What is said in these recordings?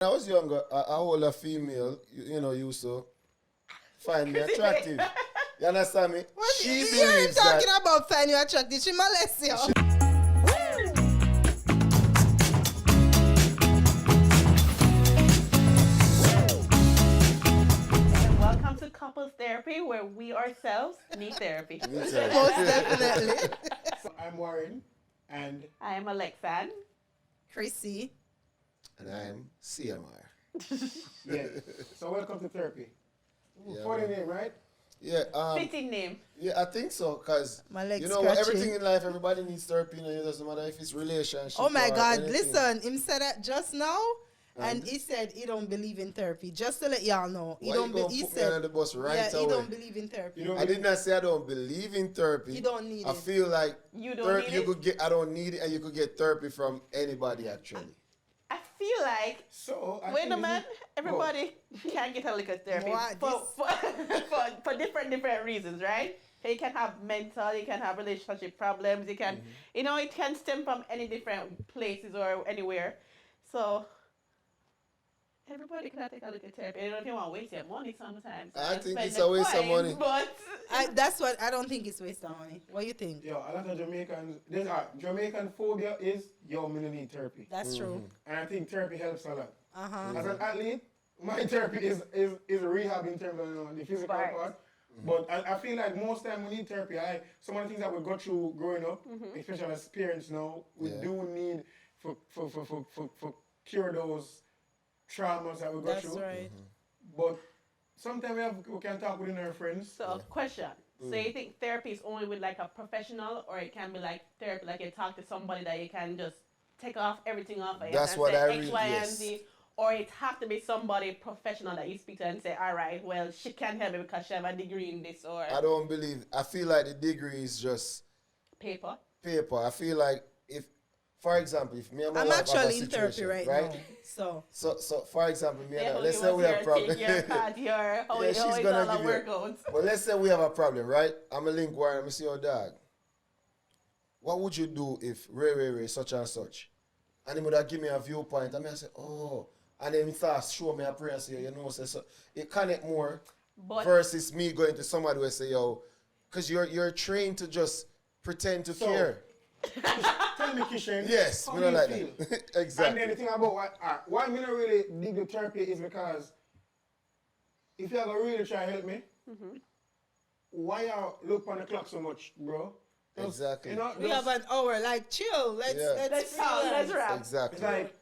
I was younger, a older female, used to find me attractive. You understand me? What, She you ain't believes talking that. about finding you attractive. She molest you. And welcome to Couples Therapy, where we ourselves need therapy. Most definitely. So I'm Warren, and I am Alexan. Chrissy. And I'm CMR. yeah. So welcome to therapy. Yeah, Funny man. name, right? Yeah, Fitting name. yeah, I think so, because, My leg's you know, what, scratching. everything in life, everybody needs therapy, it doesn't matter if it's relationship. Oh my or God, anything. listen, him said that just now, and And? he said he don't believe in therapy. Just to let y'all know, Why you gonna he put me under the bus right yeah, away? he don't believe in therapy. You don't I did not say I don't believe in therapy. You don't need I it. feel like You don't need you it? could get. I don't need it, and you could get therapy from anybody actually. I feel like, So I wait think a this minute, is- everybody can get a little therapy What? for different reasons, right? You can have mental, you can have relationship problems, you can, it can stem from any different places or anywhere. So, everybody can take a look at therapy. I don't know if you want to waste your money sometimes. I and think spend it's the a waste of coins, money. But That's what I don't think it's waste of money. What do you think? Yo, a lot of Jamaicans, Jamaican phobia is, yo, me no need therapy. That's true. And I think therapy helps a lot. Uh-huh. As an athlete, my therapy is rehab in terms of the physical Right. part. But I feel like most time we need therapy. Some of the things that we go through growing up, especially as parents now, we Yeah. do need for cure those traumas that we go That's through. right. But sometimes we can talk within our friends. So, question. So you think therapy is only with like a professional, or it can be like therapy, like you talk to somebody that you can just take off everything off of you That's and what say I X, read, Y, and yes. Z, or it have to be somebody professional that you speak to and say, all right, well, she can help me because she have a degree in this or I don't believe. I feel like the degree is just paper. paper. I feel like if, for example, if me and my I'm wife have a actually in therapy situation, right now. So So for example, me and Yeah, her, let's you say want we have your problem. take your part, your how Yeah, it she's how it's gonna all a give you- workout. But let's say we have a problem, right? I'm a link wire, I see your dog. What would you do if Ray, such and such? And he would have give me a viewpoint, and I say, oh, and then he start show me a prayer and say, so it connect more But versus me going to somebody who say, yo, because you're trained to just pretend to So, care. Tell me, Kishan. Yes, how we do don't you like feel? that. And Exactly. then the thing about why me not really dig the therapy is because if you ever really try to help me, why you look on the clock so much, bro? Just, Exactly. You know, we have an hour, like chill. Let's Yeah. let's talk, let's relax. wrap. Exactly. it's like,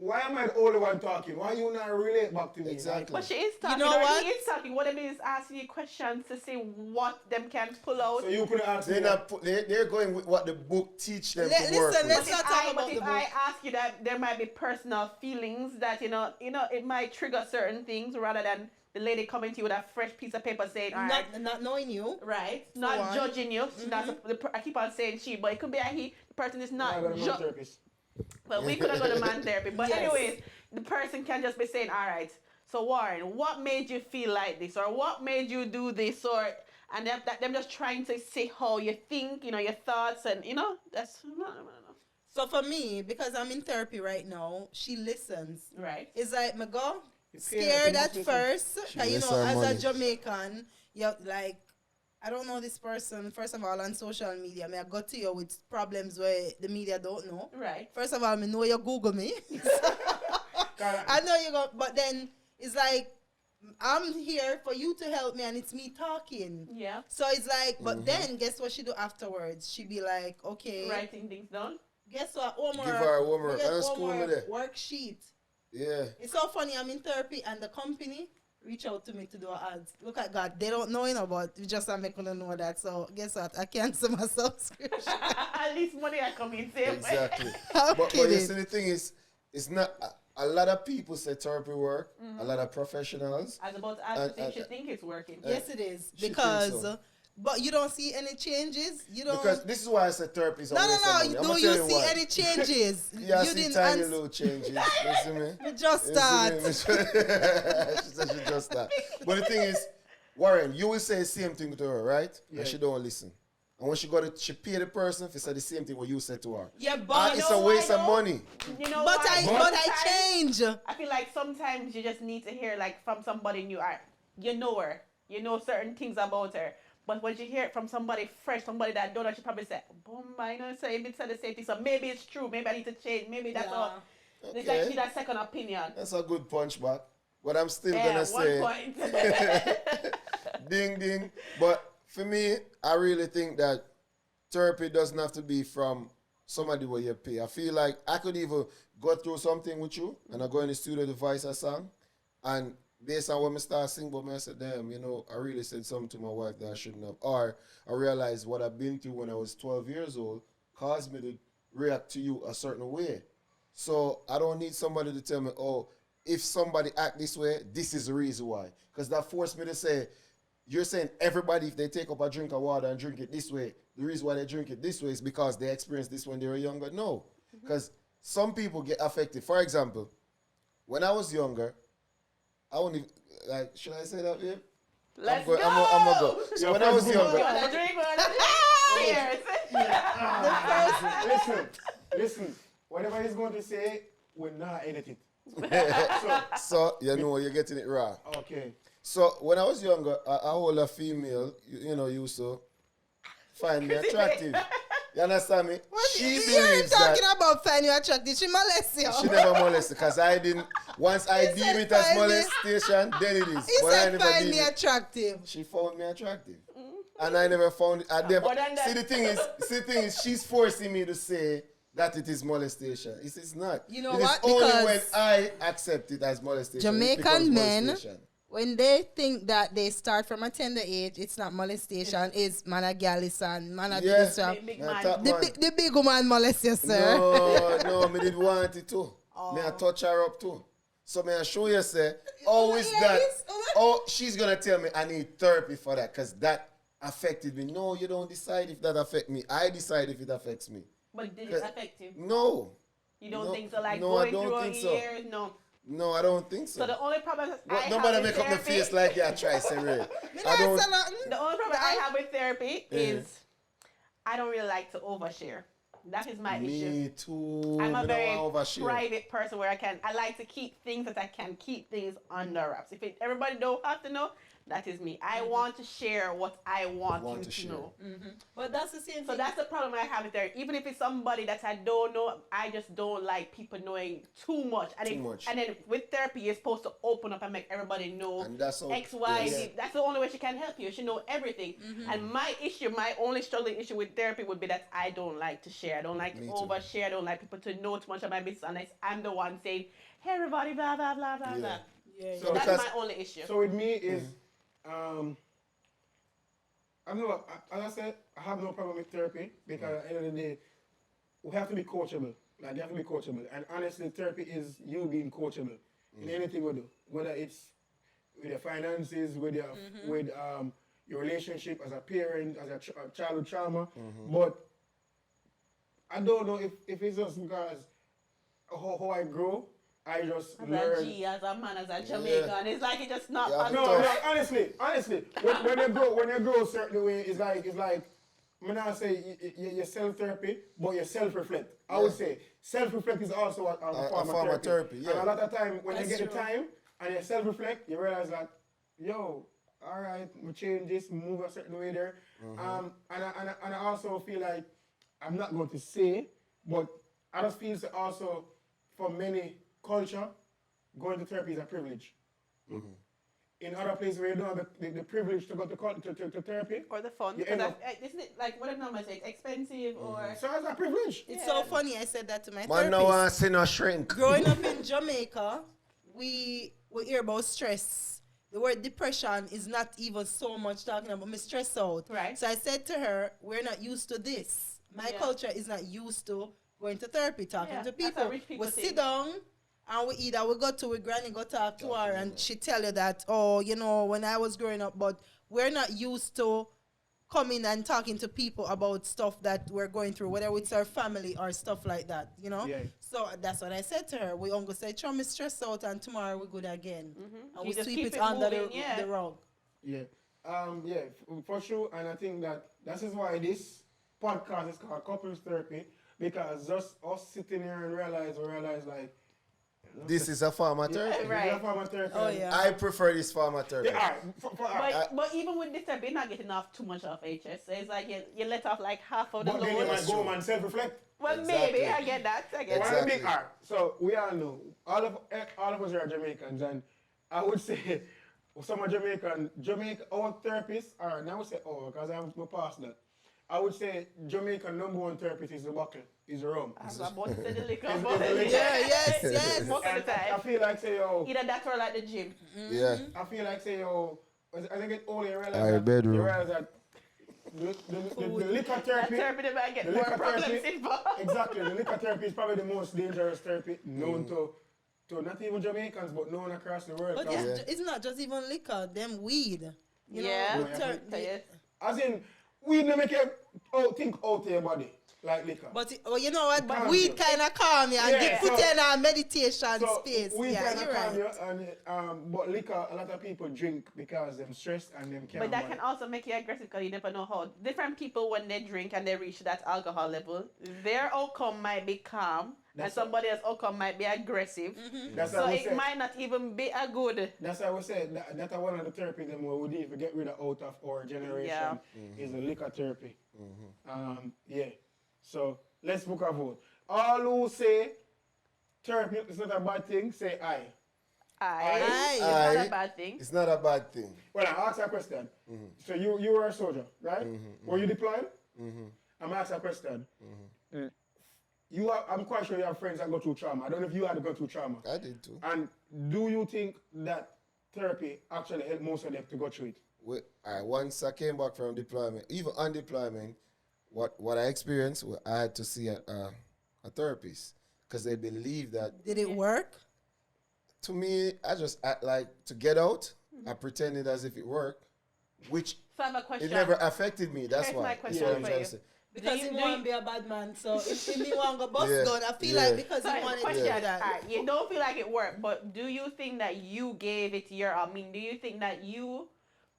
why am I the only one talking? Why you not relate back to me? Exactly. But she is talking, know or what? he is talking. What I mean is asking you questions to see what them can pull out. So you could ask me. They're going with what the book teach them to work Listen, with. let's not talk about But the if I book. ask you that there might be personal feelings that it might trigger certain things rather than the lady coming to you with a fresh piece of paper saying, all right, Not knowing you. right, For not one. judging you. I keep on saying she, but it could be a he. The person is I not. got a man therapist. Well, we could have gone to man therapy, but Yes. anyways, the person can just be saying, all right. So Warren, what made you feel like this, or what made you do this, or and them just trying to see how you think, your thoughts, and that's no. So for me, because I'm in therapy right now, she listens. Right. It's like me go It's clear scared that at you must first. She 'Cause, wastes her as money. a Jamaican, you're like, I don't know this person. First of all, on social media, I go to you with problems where the media don't know. Right. First of all, I know you Google me. I know you go, but then it's like I'm here for you to help me, and it's me talking. Yeah. So it's like, but then guess what she do afterwards? She be like, okay, Writing things down. guess what? Homework. Give her homework. We get Her school homework, me there. worksheet. Yeah. It's so funny. I'm in therapy, and the company reach out to me to do ads. Look at God. They don't know, but we just are making them know that. So guess what? I cancel my subscription. At least money I come in same way. Exactly. I'm But you kidding. see, the thing is, it's not a lot of people say therapy work. A lot of professionals. As about as you should think it's working. Yes, it is She thinks because. so. But you don't see any changes. You don't. Because this is why I said therapy is a no, waste of money. no. I'ma Do tell you see why. any changes? Yeah, I you see tiny ans- little changes. You see me? You just You start. see me? She said she just start. But the thing is, Warren, you will say the same thing to her, right? Yeah. And she don't listen. And when she got it, she pay the person for say the same thing what you said to her. Yeah, And but it's a waste of money. You know but why? I change. I feel like sometimes you just need to hear like from somebody new. You know her. You know certain things about her. But when you hear it from somebody fresh, somebody that don't know, she probably say, boom, I know, so you said the same thing. So maybe it's true. Maybe I need to change. Maybe that's all. Okay. It's like she need a second opinion. That's a good punch back. But I'm still Yeah, gonna say 1 point. ding ding. But for me, I really think that therapy doesn't have to be from somebody where you pay. I feel like I could even go through something with you and I go in the studio to voice a song, and based on when I start singing, but I said, damn, you know, I really said something to my wife that I shouldn't have. Or I realized what I've been through when I was 12 years old caused me to react to you a certain way. So I don't need somebody to tell me, oh, if somebody act this way, this is the reason why. Because that forced me to say, you're saying everybody, if they take up a drink of water and drink it this way, the reason why they drink it this way is because they experienced this when they were younger. No. Because some people get affected. For example, when I was younger, I wouldn't even, like, should I say that, babe? Let's I'm gonna go. So when I was younger, Listen. Whatever he's going to say, we're not editing. so you know you're getting it wrong. Okay. So when I was younger, a older female, you know, used to find me attractive. You understand me? She you believes talking that about finding you attractive. She molest you. she never molested because I didn't. Once I He deem said it as find me- molestation, then it is. He But I said never find deem me it. attractive. She found me attractive, and I never found it. I never. More than that. See, the thing is, she's forcing me to say that it is molestation. It's not. You know it what? is only Because when I accept it as molestation. it becomes Jamaican men, molestation. when they think that they start from a tender age, it's not molestation, it's man a gallis and man a Yeah. this one. Big Nah, man. top The, man. the big woman molest you, sir. No, me did want it too. Me I touch her up too. So me I show you say, oh, is that? Oh, she's gonna tell me I need therapy for that because that affected me. No, you don't decide if that affect me. I decide if it affects me. But did it affect you? No. You don't No. think so? Like No, I going don't through think a so. year? No. No, I don't think so. So the only problem is But I nobody have make with up the therapy, face like you try say Ray. I don't. the only problem I have with therapy is I don't really like to overshare. That is my issue. Me too. I'm a Me very don't want overshare. private person where I like to keep things that I can keep things under wraps. If everybody don't have to know, that is me. I want to share what I want you to know. But that's the same So thing. that's the problem I have with there. Even if it's somebody that I don't know, I just don't like people knowing too much. And Too much. And then with therapy, you're supposed to open up and make everybody know And that's how- X, Y, yes. Z. That's the only way she can help you. She know everything. And my only struggling issue with therapy would be that I don't like to share. I don't like Me to too. overshare. I don't like people to know too much of my business unless I'm the one saying, hey everybody, blah, blah, blah, blah, Yeah. blah. Yeah, So that's because- my only issue. So with me is, I know, as I said, I have no problem with therapy because at the end of the day, we have to be coachable. Like, you have to be coachable. And honestly, therapy is you being coachable in anything we do. Whether it's with your finances, with your your relationship as a parent, as a childhood trauma. But I don't know if it's just because how I grow, I just As learn. a G, as a man, as a Jamaican, it's like it's just not Yeah, possible. No, honestly, when you grow a certain way, it's like, I'm not say you self-therapy, but you self-reflect. I would say self-reflect is also a form of therapy. Yeah. And a lot of time, when That's you get true. the time and you self-reflect, you realize that, yo, all right, we change this, move a certain way there. And I also feel like, I'm not going to say, but I just feel also, for many culture, going to therapy is a privilege. In other places where you don't have the privilege to go to therapy, Or the fun. You Because end up- isn't it like what if numbers say it's expensive or so it's a privilege. It's so funny. I said that to my Man, no therapist. one see no shrink. Growing up in Jamaica, we hear about stress. The word depression is not even so much talking about me stress out. Right. So I said to her, we're not used to this. My Yeah. culture is not used to going to therapy, talking Yeah, to that's people. how rich people We think. sit down and we either we go to we granny go talk to her and she tell you that, oh, you know, when I was growing up, but we're not used to coming and talking to people about stuff that we're going through, whether it's our family or stuff like that, you know? Yeah. So that's what I said to her. We uncle said, "Try me stress out and tomorrow we good again." And You we just sweep keep it it under moving, yeah. the rug. Yeah. Yeah, for sure. And I think that is why this podcast is called Couples Therapy, because just us sitting here and realize like This is a form of therapy. Right. This is a form of therapy. Oh, yeah. I prefer this form of therapy. Yeah, all right. But even with this therapy, you're not getting off too much of HS. So it's like you let off like half of the But then you load. might go home and self-reflect. Well, Exactly. maybe I get that. I get Exactly. that. All right. So we all know all of us are Jamaicans, and I would say some of Jamaica, our therapists are. And I would say because I'm past that. I would say Jamaican number one therapist is the buckle, is the rum. I was about to say the liquor. It's but- the liquor. Yeah, yes. Most of the I time. feel like say yo. Either that or like the gym. Yeah. I feel like say yo. I think it's only realize Our that, bedroom. you realize that the liquor That therapy. therapy that might get The more liquor problems therapy- involved. Exactly, the liquor therapy is probably the most dangerous therapy known to not even Jamaicans but known across the world. But 'Cause it's not just even liquor, them weed. You Yeah. know, Yeah. Yes. As in, weed don't make you think out of your body like liquor. but you know what? Calm Weed you. kind of calm you and Yeah, put so- you in a meditation So space. we Yeah, kind you're of calm right. you, and but liquor, a lot of people drink because they're stressed and them can't. But that can also make you aggressive because you never know how different people, when they drink and they reach that alcohol level, their outcome might be calm and That's somebody else's outcome might be aggressive. That's So why we it say. might not even be a good. That's why we say that's one of the therapies that we would even get rid of out of our generation Yeah. is the liquor therapy. Yeah. So let's book a vote. All who say therapy is not a bad thing, say aye. It's Aye. not a bad thing. It's not a bad thing. Well, I ask a question. So you were a soldier, right? Were you deployed? I'm asking a question. I'm quite sure you have friends that go through trauma. I don't know if you had to go through trauma. I did too. And do you think that therapy actually helped most of them to go through it? Once I came back from deployment, even on deployment, what I experienced, I had to see a therapist because they believe that. Did it work? To me, I just act like to get out. I pretended as if it worked, which So I have a question. it never affected me. That's Here's why. my That's question what I'm for trying you. to say. Because Do he you- want to be a bad man. So if me want to go bust Yeah. gun, I feel Yeah. like because Sorry, he wanted question. to do that. Alright, you don't feel like it worked, but do you think that you gave it your, do you think that you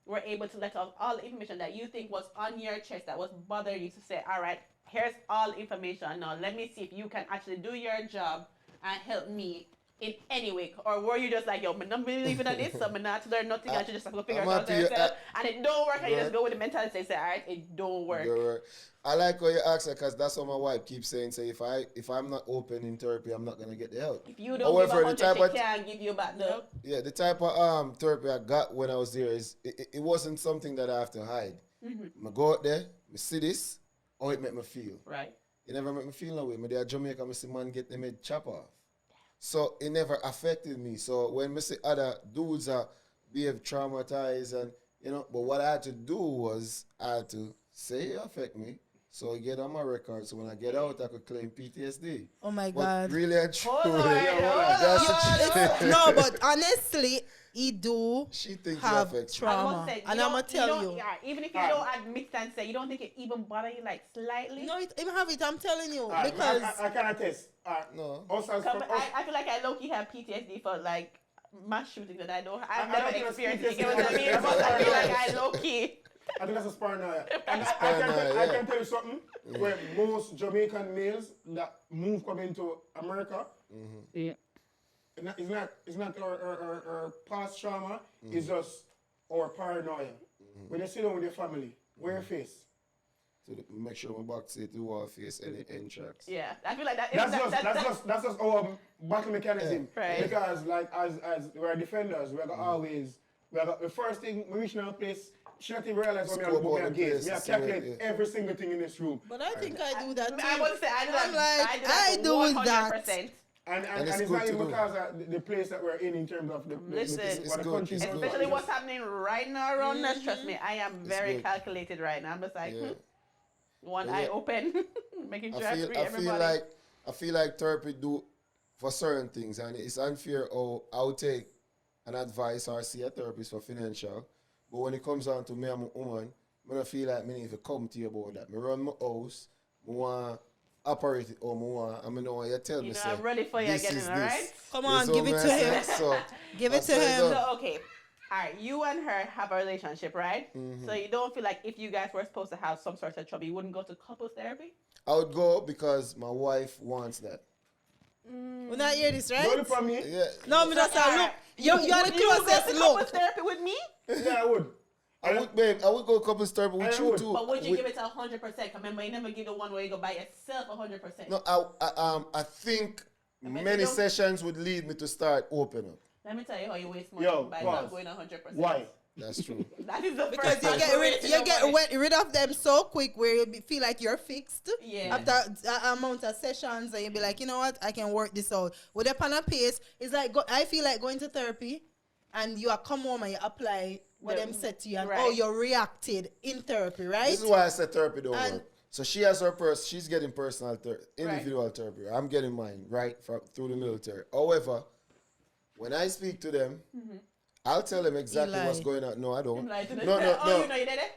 were able to let off all the information that you think was on your chest that was bothering you to say, all right, here's all the information. Now let me see if you can actually do your job and help me in any way? Or were you just like, yo, I'm not believing in this, so I'm not to learn nothing, I should just have to figure I'm it out happy yourself. And it don't work, and you Right. just go with the mentality and say, all right, it don't work. You're right. I like how you ask her because that's what my wife keeps saying. Say if I'm not open in therapy, I'm not gonna get the help. If you don't give However, a the 100, type she of can't give you back the... the type of therapy I got when I was there is it wasn't something that I have to hide. I go out there, I see this, how it make me feel. Right. It never make me feel that way. Me there in Jamaica, I see man get them head chop off. So it never affected me. So when I see other dudes are behave traumatized and but what I had to do was I had to say it affect me. So I get on my record. So when I get out, I could claim PTSD. Oh my But God. really and truly, Hold on, that's It's- no, but honestly, he do she thinks it have affects me. I trauma. must say, And I'm going to tell you. Yeah, even if you Alright. don't admit and say, you don't think it even bother you like slightly? No, it have it, I'm telling you. Alright, Because I can attest. No. Us as Come, I feel like I low-key have PTSD for like mass shooting that I've I never don't think experienced it's it. You know what I mean? PTSD. But I feel like I low-key. I think that's a paranoia. And paranoia, I yeah. can tell you something. Where most Jamaican males that move coming to America, it's not our past trauma. It's just our paranoia. When you sit down with your family, wear your face. So make sure my back say to wall face any tracks. Yeah, I feel like that. That's just our battle mechanism. Yeah. Right. Because like as we're defenders, we got always the first thing we reach now place. She not even realize when Scope we out are the gays. place We have to see what- calculate every single thing in this room. but I think I do that too. I want to say I do that. I'm like, I do that I do 100%. that. And it's it's good not to even do. because of the place that we're in terms of the Listen, It's the good, country. it's good. Especially what's happening right now around us. Trust me, I am very good. calculated right now. I'm just like, Yeah. one Yeah. eye open, making sure I free I everybody. feel like therapy do for certain things, and it's unfair how I would take an advice or see a therapist for financial, but when it comes down to me and my woman, I don't feel like me need to come to you about that. Me run my house, I want operate it how I want, and I know what you tell me. You know, say, I'm ready for you this again, is all right? this. Come You on, see give what it me to say? him. So, Give it that's to how it him. go. So, okay. all right, you and her have a relationship, right? So you don't feel like if you guys were supposed to have some sort of trouble, you wouldn't go to couples therapy? I would go because my wife wants that. We not hear this, right? Don't look for me. Yeah. No, me just say, look. You are the Would you go closest to look. couples therapy with me? Yeah, I would. I would, babe. I would go couples therapy with I you would. too. But would you With- give it to 100%? Remember, you never give the one where you go by yourself 100%. No, I think mean, many you don't- sessions would lead me to start open up. Let me tell you how you waste money Yo, by pause. not going 100%. Why? That's true. That is the Because first you time get rid, wasting you your get money. rid of them so quick where you feel like you're fixed. Yeah. After a amount of sessions, and you be like, you know what, I can work this out. With a pan and pace, it's like I feel like going to therapy, and you are come home and you apply what them said to you, and Right. you reacted in therapy, right? This is why I said therapy don't And- work. So she has her she's getting personal individual therapy. I'm getting mine, right, through the military. However, when I speak to them, I'll tell them exactly Eli. what's going on. No, I don't. Like, No, oh, you know you did it?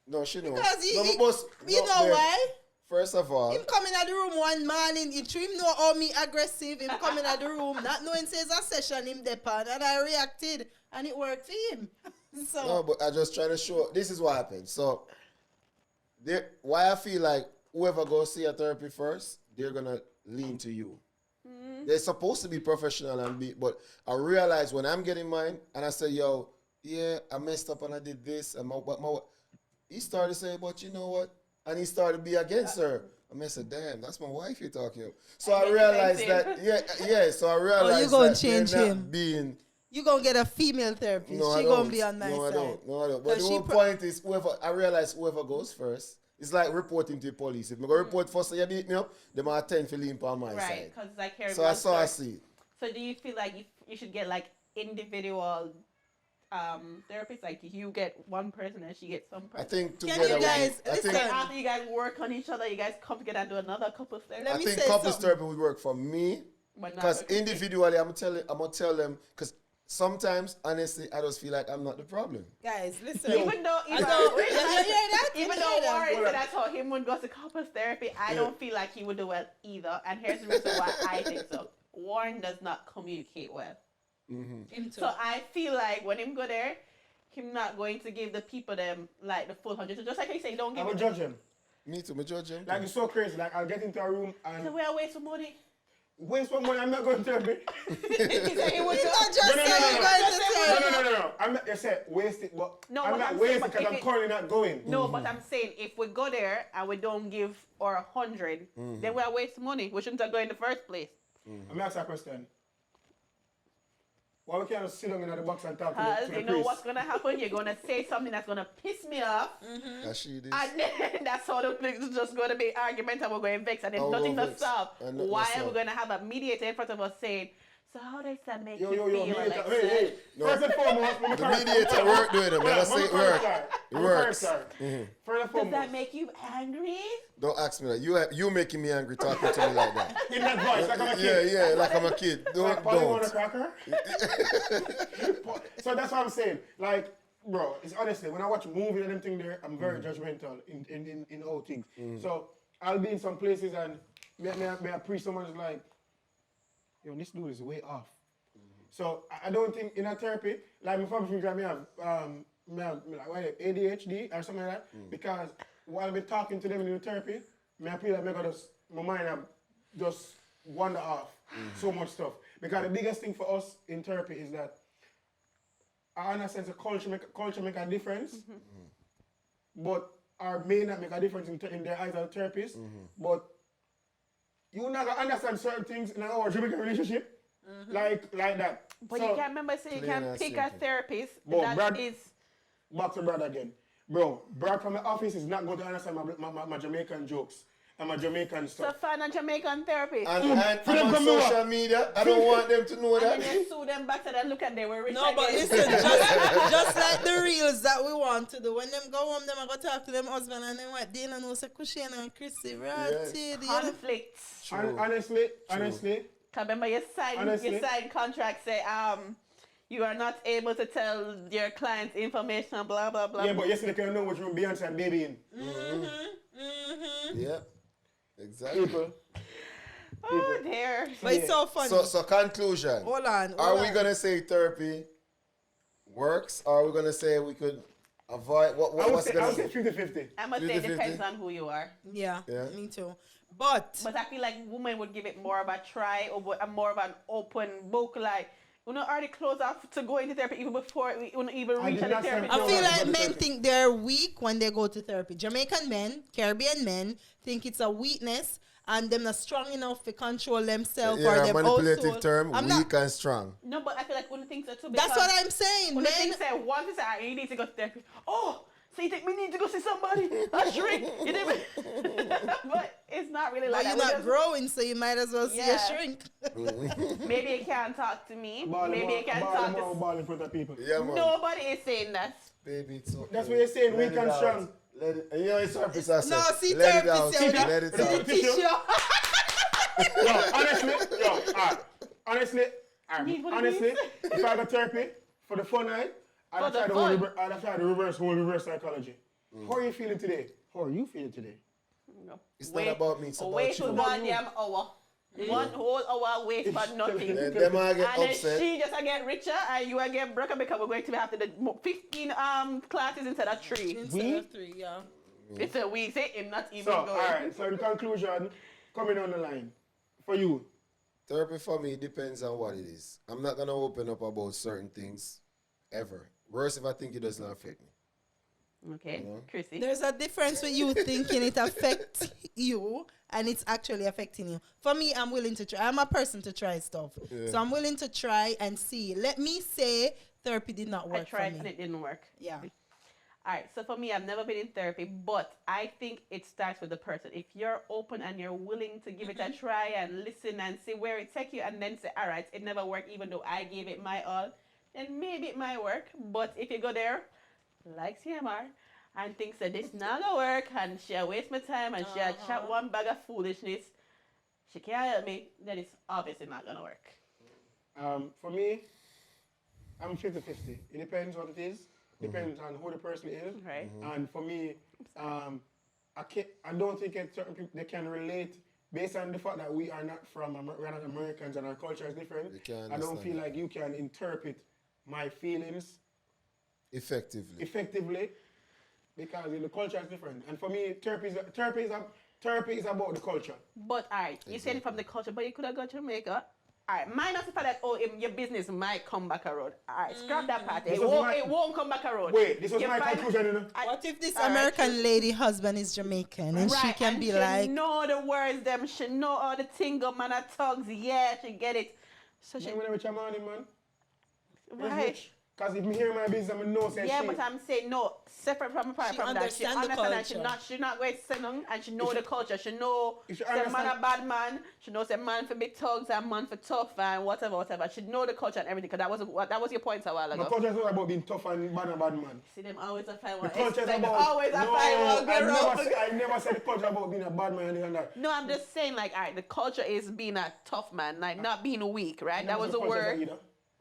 No, she knows. Because No, but boss, you no, know babe, why? First of all, Him coming at the room one morning, him know how me aggressive. Him coming at the room, not knowing says a session him depend, and I reacted, and it worked for him. So no, but I just trying to show. This is what happened. So, why I feel like whoever goes see a therapy first, they're gonna lean to you. They're supposed to be professional but I realize when I'm getting mine, and I say, "Yo, yeah, I messed up and I did this," and he started to say, "But you know what?" And he started to be against her. I said, "Damn, that's my wife you're talking about." So I realized that, yeah. So I realized gonna that change they're not him. being. you gonna get a female therapist. No, I She don't. gonna be on my no, side. I don't. No, I don't. But Cause the she whole point is, I realize whoever goes first, it's like reporting to the police. If I go report first, so you beat me up, they might attend for lean on my Right, side. because it's like Harry So I Potter. saw I see. So do you feel like you should get like individual therapists? Like you get one person and she gets some I person? think Can together. you guys I listen? think, After you guys work on each other, you guys come together and do another couple's therapy? Let I me think say couples something. therapy would work for me But not because for Christy. individually, I'm gonna tell them because sometimes honestly I just feel like I'm not the problem. Guys, listen. Even though, I don't- you hear that? even You though hear that? Warren said that's how him would go to couples therapy, I don't feel like he would do well either. And here's the reason why I think so. Warren does not communicate well. Him too. So I feel like when him go there, him not going to give the people them like the full 100. So just like I say, don't I give would it. judge him. Me too, me judge him. Like, it's so crazy. Like, I'll get into a room So and we are wasting money. waste my money. I'm not going to therapy. He said he would You go. not just No, no, say no, you're no. going to No, say. No. I'm not, you said waste it, but No, I'm but not I'm saying, wasting but because if I'm it- currently not going. No, but I'm saying if we go there and we don't give our 100, then we are wasting money. We shouldn't have gone in the first place. Let me ask you a question. Why we can't sit down in the box and talk to Because the you know priest? what's going to happen? You're going to say something that's going to piss me off. As she did. And then that's how it's just going to be argument and we're going to vex. And if Oh, nothing we'll to vex. solve, And nothing why to are we solve. going to have a mediator in front of us saying, so how does that make Yo, you feel? mediator. Like, Hey. No. First and foremost, The mediator work doing it, man. I say it work. It works. First and does foremost. that make you angry? Don't ask me that. You making me angry talking to me like that. In that voice, like I'm a kid. Yeah, like I'm a kid. Like, Polly want a Don't. cracker? So that's what I'm saying. Like, bro, it's honestly, when I watch movies and them thing there, I'm very judgmental in all things. So I'll be in some places and may I preach someone is like, yo, this dude is way off. So I don't think in a therapy, like my family think that me have like ADHD or something like that, because while I've been talking to them in the therapy, I feel like my mind have just wander off so much stuff. Because the biggest thing for us in therapy is that I understand the culture make a difference, but our may not make a difference in their eyes as a therapist, but you not gonna understand certain things in our Jamaican relationship, like that. But So, you can remember, say you plain can and pick a simple. therapist But that Brad- is. back to Brad again. Bro, Brad from the office is not going to understand my Jamaican jokes and my Jamaican So stuff. find a Jamaican therapist. And For them I'm on come over. social media. I don't want them to know And that. then you sue them back to them, look at them, we're rich No, but again. listen, just like the reels that we want to do. When them go home, them I go talk to them husband and them what they don't know say Kushina and Chrissy, right? Yeah. Conflicts. True. Honestly, Cause remember you Honestly. sign contract say you are not able to tell your clients information, blah blah blah. yeah, but yesterday can know which room Beyonce and Baby in. Yeah. Exactly. People. Oh dear. But it's so funny. So conclusion. Hold on. Are we gonna say therapy works, or are we gonna say we could avoid what? I would What's say gonna 50-50. I must say it 50-50. depends on who you are. Yeah, Yeah. me too. But But I feel like women would give it more of a try or more of an open book. Like, you know, already close off to go into therapy even before we even I reach did the not say therapy. no. I feel No, like no, men no. think they're weak when they go to therapy. Jamaican men, Caribbean men think it's a weakness and them not strong enough to control themselves or yeah, them manipulative also. term, I'm weak not, and strong. No, but I feel like one thinks that too. that's what I'm saying. When Men, things say once it's you need to go to therapy. Oh, so you think we need to go see somebody? A shrink? You didn't. But it's not really but like you're that. We not just- growing, so you might as well see Yeah. a shrink. Maybe you can't talk to me. Ball Maybe you can't talk to. ball in front of people. Yeah, man. Nobody is saying that. Baby, it's okay. That's what you're saying, Let weak it and out. strong. Let it. You know, it's therapist. I No, said, see let it therapist out. say Let it See the out. Tissue. tissue. Yo, honestly, honestly, if I go therapy for the fun night, For I'd the try fun. I'd try the reverse psychology. How are you feeling today? How are you feeling today? It's not about me, it's about Wait you. for goddamn hour. One whole hour wait for nothing. Them I get And then upset. she just get richer and you get broken because we're going to be after the 15 classes instead of 3. Instead of 3, yeah. It's a week. Say him not even So, going. alright, so in conclusion, coming on the line, for you, Therapy for me depends on what it is. I'm not gonna open up about certain things ever. Worse if I think it does not affect me. Okay, Chrissy. There's a difference with you thinking it affects you and it's actually affecting you. For me, I'm willing to try. I'm a person to try stuff. Yeah. So I'm willing to try and see. Let me say therapy did not work I tried for and me. it didn't work. Yeah. All right, so for me, I've never been in therapy, but I think it starts with the person. If you're open and you're willing to give it a try and listen and see where it takes you, and then say, all right, it never worked, even though I gave it my all, then maybe it might work. But if you go there, like CMR, and thinks that this not gonna work, and she'll waste my time, and she'll chat one bag of foolishness, she can't help me, then it's obviously not gonna work. for me, I'm 50-50. It depends what it is. Depends on who the person is. Right. And for me, I don't think certain people they can relate based on the fact that we are not we're not Americans and our culture is different. They can't I don't understand feel it. like you can interpret my feelings Effectively. effectively because the culture is different. And for me, therapy is about the culture. But all right, you said it from the culture, but you could have got Jamaica. All right, minus the fact that your business might come back around. All right, scrap that part. This It was won't, my- it won't come back around. Wait, this was You my find- conclusion, you know? What if this All right, American lady husband is Jamaican and she can and be she like, know the words, them. She know all the tingle, man, her tongues. Yeah, she get it. So she, I'm gonna reach a morning, man. right. Because if me hear my business, I'm know say Yeah, she. but I'm saying no, separate from apart She from that. She understand the understand that she culture. not going to say nothing, and she know the culture. She know If she say man understand- a bad man. She knows a man for big thugs and man for tough and whatever. She know the culture and everything. Cause that was your point a while My ago. culture is not about being tough and bad man. See them always a fight The one. culture is Like, about always a fight one. I never said the culture about being a bad man or anything like that. No, I'm just saying like, alright, the culture is being a tough man, like not being weak, right? I That never was said a culture word. either.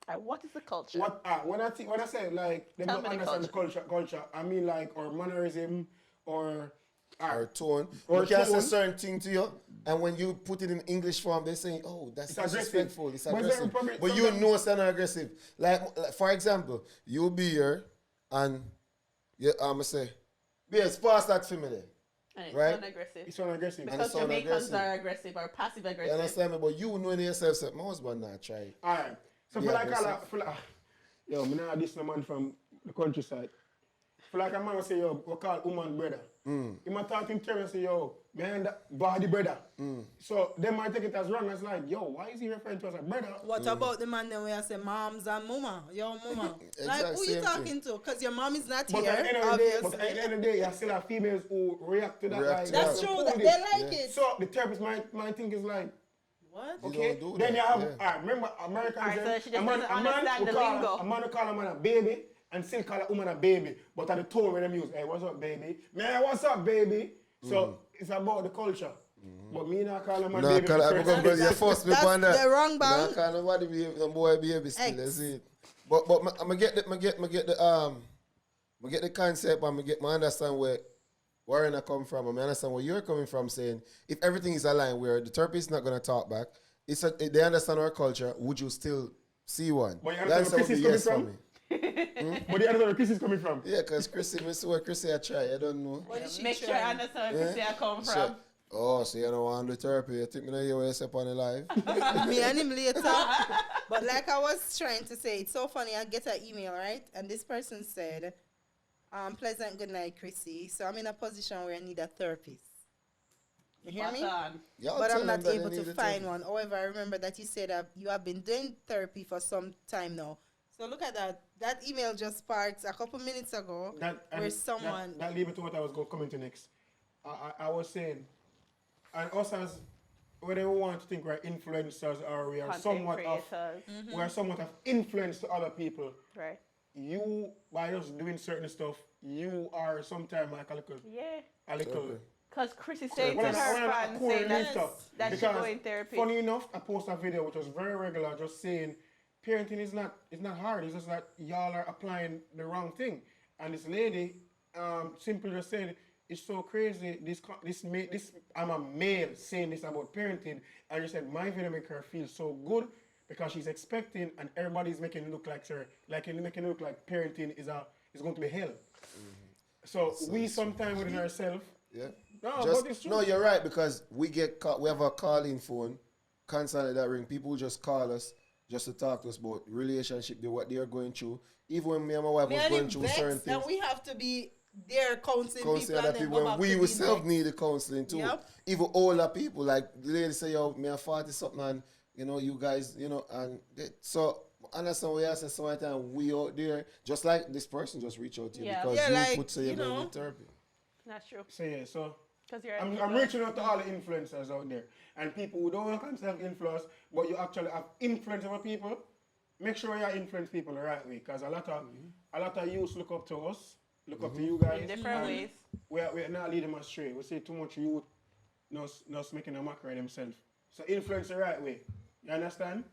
Alright, what is the culture? When I say like they Tell don't me the understand the culture, I mean like or mannerism or Or tone. Or you can say tone. certain thing to you, and when you put it in English form, they're saying, oh, that's It's aggressive. disrespectful, it's But then aggressive. probably But you sometimes- know it's not aggressive. Like, for example, you'll be here, and I'm say, yes, pass that for me there. And it's right? unaggressive. it's not aggressive. And Because it's sound Jamaicans aggressive. are aggressive or passive You aggressive. understand me? But you know in yourself, say, my husband not try. Alright. So Yeah, for like aggressive. yo, me nah this no man from the countryside. For like a man will say, yo, we call woman brother. He might talk in terms and say, yo, man, that body brother. So they might take it as wrong as like, yo, why is he referring to us as brother? what about the man then where I say moms and mama? Yo, mama. Like, Exact who you same talking to? Because your mom is not But here, at the end of the day, obviously. you still have females who react to that. React like, to That's Yeah. true. hold That it. they like it. So the therapist might think is like, What? You okay, don't do then that, you have, yeah. remember Americans, Alright, so them, she just doesn't understand the lingo. a man will call a man a baby and still call a woman a baby, but at the tone when them use, hey, what's up, baby? Man, what's up, baby? So it's about the culture. But me not call a man No, baby. call I'm because- going to force me That's upon that. the wrong No, bang. call nobody baby, some boy baby still, X. that's it. But I'm get the concept and I understand where I come from. I understand where you're coming from, saying if everything is aligned where the therapist is not going to talk back, they understand our culture, would you still see one? But you The understand answer where would be Chris is yes coming for me. But the other where Chris is coming from. Yeah, because Chrissy, me see what Chrissy I try. I don't know. What did she Make sure I try? understand where I come from. Sure. Oh, so you don't want to do therapy? You think me know you say on the live? Me and him later. But like I was trying to say, it's so funny. I get an email, right? And this person said, pleasant good night, Chrissy. So I'm in a position where I need a therapist. You hear me? Y'all But tell I'm them not that able they to need a find therapy. one. However, I remember that you said that you have been doing therapy for some time now. So look at that. That email just sparked a couple minutes ago where someone... That lead me to what I was coming to next. I was saying, and us as, whether we want to think we're influencers or we are Content somewhat creators. of, we are somewhat of influence to other people. Right. You, by just doing certain stuff, you are sometimes like a little, Yeah. Okay. Because Chris is saying Well, to I her wanna fans, core saying relief stuff. that she Because go in therapy. funny enough, I posted a video which was very regular, just saying parenting is not hard. It's just that y'all are applying the wrong thing. And this lady simply just said, it's so crazy. This I'm a male saying this about parenting, and she said my video make her feel so good because she's expecting, and everybody's making it look like making it look like parenting is going to be hell. So we sometimes within ourselves. Yeah. No, Just, but it's true. no, you're right, because we have a calling phone constantly that ring. People just call us just to talk to us about relationship, what they're going through. Even when me and my wife Me was and going him through vexed, certain things. and we have to be there counseling Counseling people other and then people go when back we to being ourselves vexed. need the counseling too. Yep. Even older people, like the lady say, yo, me I'm 40 something, and you guys, and so understand what I say. Sometimes we out there, just like this person just reach out to you Yeah. because Yeah, you like, put say you're you going know. to therapy. That's true. So yeah, so Because you're I'm reaching out to all the influencers out there and people who don't want to consider influence, but you actually have influence over people. Make sure you influence people the right way, because a lot of youth look up to us, look up to you guys. in different and ways. We're not leading them astray. We see too much youth not making a mockery of themselves. So influence the right way. You understand?